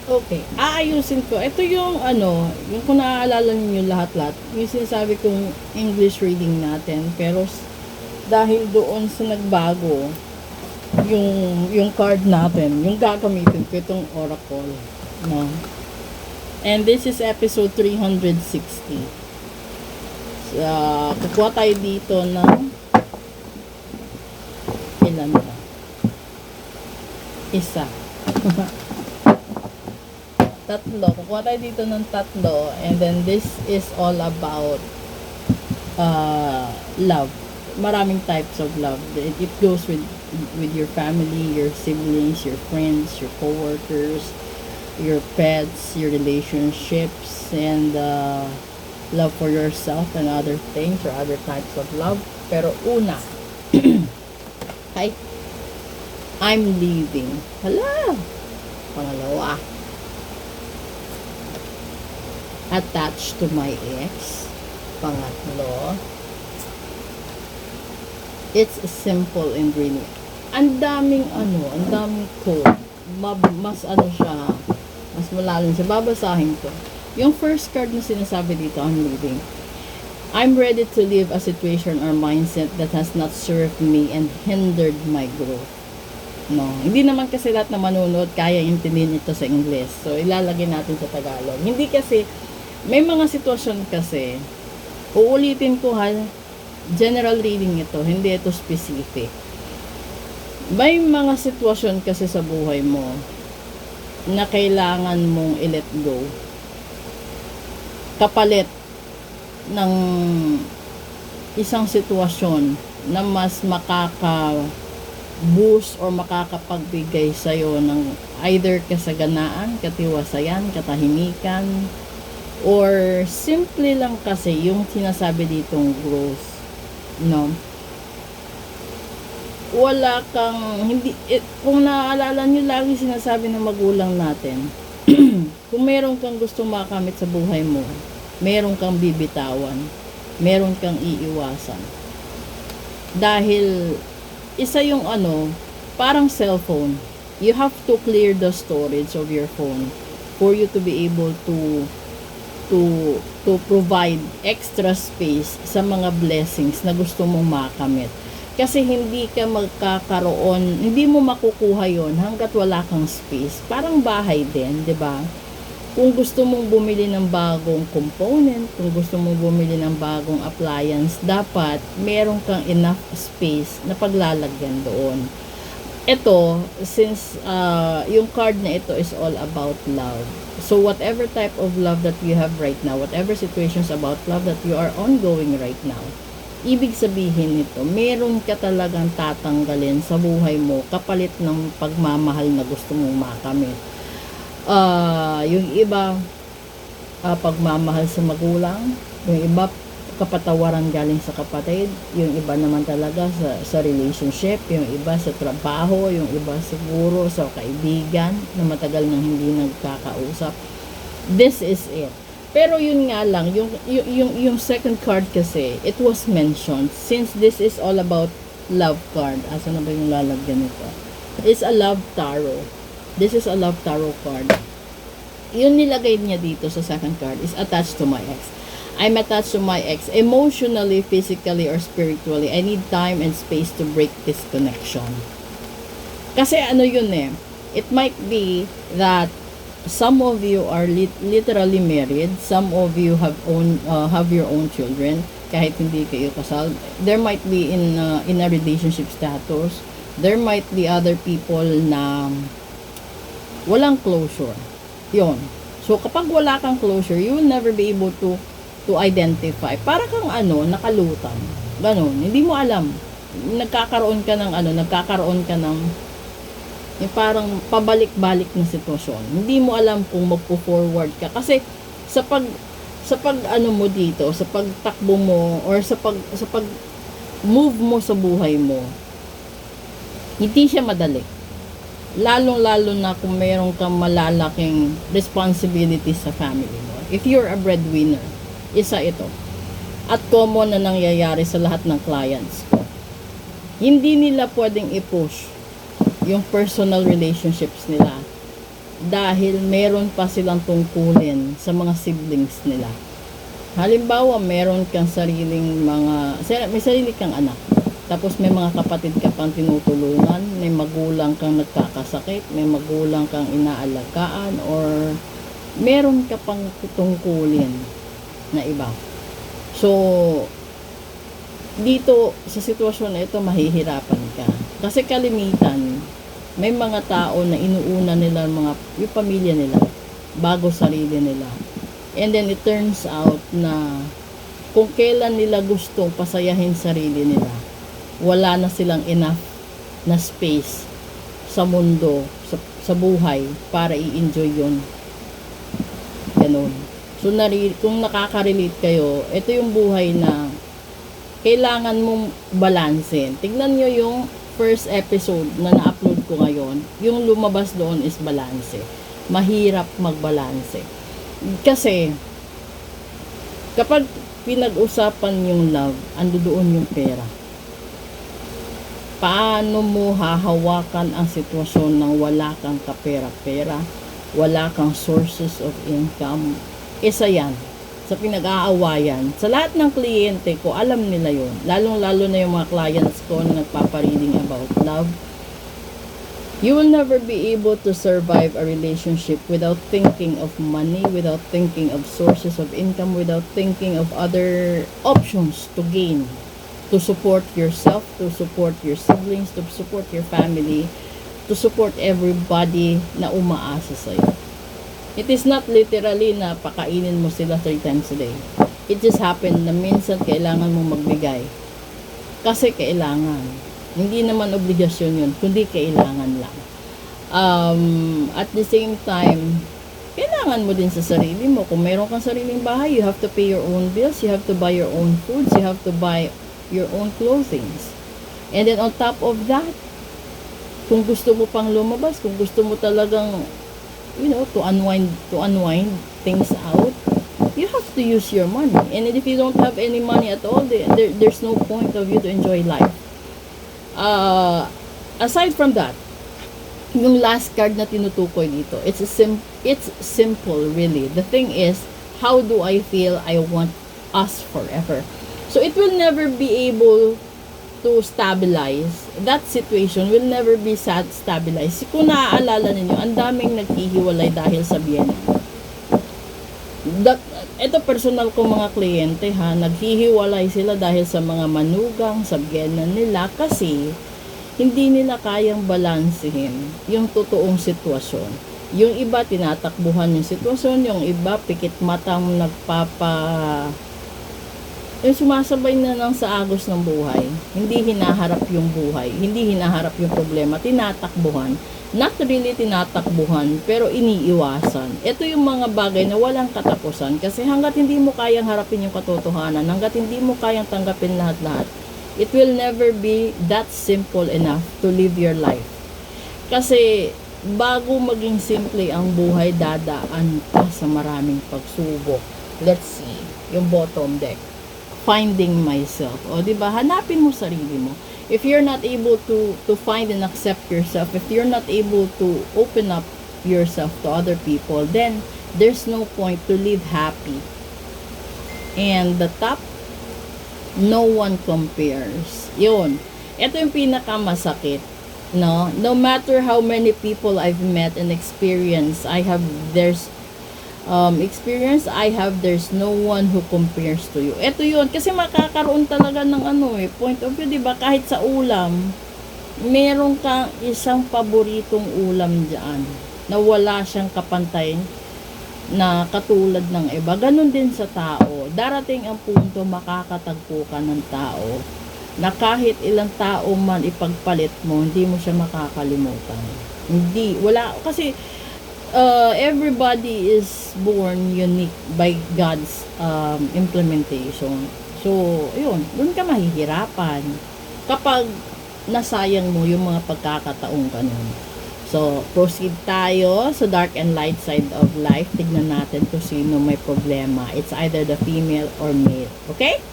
Okay, aayusin ko. Ito yung ano, yung kung naaalala niyo lahat-lahat, yung sinasabi kong English reading natin. Pero dahil doon sa nagbago, yung card natin, yung gagamitin ko itong Oracle. No? And this is episode 360. Kukuha tayo dito ng ilan na? Isa. Tatlo. Kukuha tayo dito ng tatlo. And then this is all about love. Maraming types of love. It goes with your family, your siblings, your friends, your coworkers, your pets, your relationships, and love for yourself and other things or other types of love. Pero una, hi, I'm leaving. Hala! Pangalawa, attached to my ex. Pangatlo, it's simple and dreamy. Ang daming code. Mas ano siya, mas malalim siya. Babasahin ko. Yung first card na sinasabi dito, I'm leaving. I'm ready to leave a situation or mindset that has not served me and hindered my growth. No, hindi naman kasi lahat na manunood kaya intindihin ito sa English. So, ilalagay natin sa Tagalog. Hindi kasi, may mga sitwasyon kasi, uulitin ko ha, general reading ito, hindi ito specific. May mga sitwasyon kasi sa buhay mo na kailangan mong i-let go. Kapalit ng isang sitwasyon na mas makaka-boost or makakapagbigay sa'yo ng either kasaganaan, katiwasayan, katahimikan, or simple lang kasi yung sinasabi ditong growth. No? Wala kang, hindi, kung naaalala nyo lagi sinasabi ng magulang natin, kung meron kang gustong makamit sa buhay mo, meron kang bibitawan, meron kang iiwasan. Dahil, isa yung parang cellphone. You have to clear the storage of your phone for you to be able to provide extra space sa mga blessings na gusto mong makamit. Kasi hindi ka magkakaroon, hindi mo makukuha yon hanggat wala kang space. Parang bahay din, 'di ba? Kung gusto mong bumili ng bagong component, kung gusto mong bumili ng bagong appliance, dapat meron kang enough space na paglalagyan doon. Ito, since yung card na ito is all about love. So whatever type of love that you have right now, whatever situations about love that you are ongoing right now, ibig sabihin nito, meron ka talagang tatanggalin sa buhay mo kapalit ng pagmamahal na gusto mong makamit. Yung iba, pagmamahal sa magulang, yung iba, kapatawaran galing sa kapatid, yung iba naman talaga sa relationship, yung iba sa trabaho, yung iba siguro sa kaibigan na matagal nang hindi nagkakausap. This is it. Pero yun nga lang, yung second card kasi, it was mentioned, since this is all about love card, asa na ba yung lalagyan nito? It's a love tarot. This is a love tarot card. Yun nilagay niya dito sa second card is attached to my ex. I'm attached to my ex emotionally, physically, or spiritually. I need time and space to break this connection. Kasi yun it might be that some of you are literally married, some of you have your own children kahit hindi kayo kasal. There might be in a relationship status, there might be other people na walang closure. Yon. So kapag wala kang closure, you will never be able to identify. Para kang nakalutan. Ganon, hindi mo alam. Nagkakaroon ka ng yung parang pabalik-balik na sitwasyon. Hindi mo alam kung magpo-forward ka kasi sa pag mo dito, sa pagtakbo mo or sa pag move mo sa buhay mo, hindi siya madali. Lalong-lalo na kung mayroon kang malalaking responsibilities sa family mo. If you're a breadwinner, isa ito. At common na nangyayari sa lahat ng clients ko. Hindi nila pwedeng i-push yung personal relationships nila dahil meron pa silang tungkulin sa mga siblings nila. Halimbawa, meron kang may sarili kang anak. Tapos may mga kapatid ka pang tinutulungan, may magulang kang nagkakasakit, may magulang kang inaalagaan, or meron ka pang tungkulin na iba. So, dito sa sitwasyon na ito, mahihirapan ka. Kasi kalimitan, may mga tao na inuuna nila yung pamilya nila bago sarili nila. And then it turns out na kung kailan nila gustong pasayahin sarili nila, wala na silang enough na space sa mundo, sa buhay para i-enjoy yun. Ganun. So, kung nakaka-relate kayo, ito yung buhay na kailangan mong balansin. Tignan nyo yung first episode na na-upload ko ngayon. Yung lumabas doon is balanse. Mahirap magbalanse. Kasi, kapag pinag-usapan yung love, ando doon yung pera. Paano mo hahawakan ang sitwasyon ng wala kang kapera-pera, wala kang sources of income? Isa yan sa pinag-aawayan. Sa lahat ng kliyente ko, alam nila yun. Lalong-lalo na yung mga clients ko na nagpapareading about love. You will never be able to survive a relationship without thinking of money, without thinking of sources of income, without thinking of other options to gain, to support yourself, to support your siblings, to support your family, to support everybody na umaasa sa'yo. It is not literally na pakainin mo sila 3 times a day. It just happened na minsan kailangan mong magbigay. Kasi kailangan. Hindi naman obligasyon yun, kundi kailangan lang. At the same time, kailangan mo din sa sarili mo. Kung meron kang sariling bahay, you have to pay your own bills, you have to buy your own foods, you have to buy your own clothing. And then on top of that, kung gusto mo pang lumabas, kung gusto mo talagang, to unwind things out, you have to use your money. And if you don't have any money at all, there's no point of you to enjoy life. Aside from that, yung last card na tinutukoy dito, it's simple really. The thing is, how do I feel I want us forever? So it will never be able to stabilize. That situation will never be stabilized. Kung naaalala ninyo, ang daming naghihiwalay dahil sa biyenan. Ito personal ko mga kliyente ha, naghihiwalay sila dahil sa mga manugang, sa biyenan nila kasi hindi nila kayang balansehin yung totoong sitwasyon. Yung iba tinatakbuhan yung sitwasyon, yung iba pikit matang yung sumasabay na lang sa agos ng buhay. Hindi hinaharap yung buhay, hindi hinaharap yung problema, tinatakbuhan. Not really tinatakbuhan, pero iniiwasan. Ito yung mga bagay na walang katapusan kasi hanggat hindi mo kayang harapin yung katotohanan, hanggat hindi mo kayang tanggapin lahat-lahat, it will never be that simple enough to live your life. Kasi bago maging simple ang buhay, dadaan ka sa maraming pagsubok. Let's see, yung bottom deck. Finding myself. O, diba? Hanapin mo sarili mo. If you're not able to find and accept yourself, if you're not able to open up yourself to other people, then there's no point to live happy. And the top, no one compares. Yun. Ito yung pinakamasakit. No matter how many people I've met and experienced, there's no one who compares to you. Ito yun, kasi makakaroon talaga ng point of view, diba? Kahit sa ulam, meron kang isang paboritong ulam dyan na wala siyang kapantay na katulad ng iba. Ganon din sa tao. Darating ang punto, makakatagpo ka ng tao na kahit ilang tao man ipagpalit mo, hindi mo siya makakalimutan. Kasi everybody is born unique by God's implementation. So, yun, dun ka mahihirapan kapag nasayang mo yung mga pagkakataong ganun. So, proceed tayo sa dark and light side of life. Tignan natin kung sino may problema. It's either the female or male. Okay?